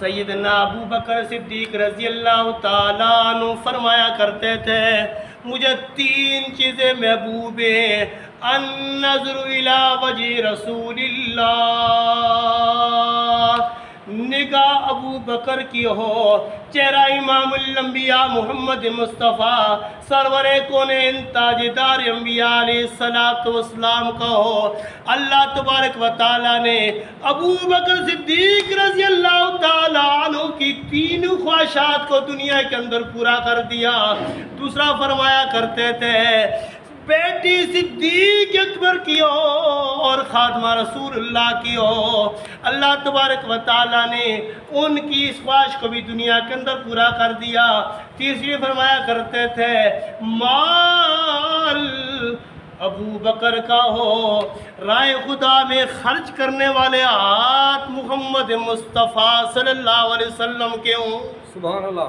سیدنا ابو بکر صدیق رضی اللہ تعالیٰ عنہ فرمایا کرتے تھے مجھے 3 چیزیں محبوب ہیں، النظر الی وجہ رسول اللہ، نگاہ ابو بکر کی ہو چہرہ امام الانبیاء محمد مصطفیٰ سرور کونین تاجدار انبیاء علیہ السلام کا ہو۔ اللہ تبارک و تعالیٰ نے ابو بکر صدیق رضی اللہ تعالیٰ عنہ کی 3 خواہشات کو دنیا کے اندر پورا کر دیا۔ دوسرا فرمایا کرتے تھے بیٹی صدیق اکبر کی ہو اور خاتمہ رسول اللہ کی ہو۔ اللہ تبارک و تعالیٰ نے ان کی اس خواہش کو بھی دنیا کے اندر پورا کر دیا۔ تیسری فرمایا کرتے تھے مال ابو بکر کا ہو، رائے خدا میں خرچ کرنے والے ہاتھ محمد مصطفیٰ صلی اللہ علیہ وسلم کے ہوں۔ سبحان اللہ۔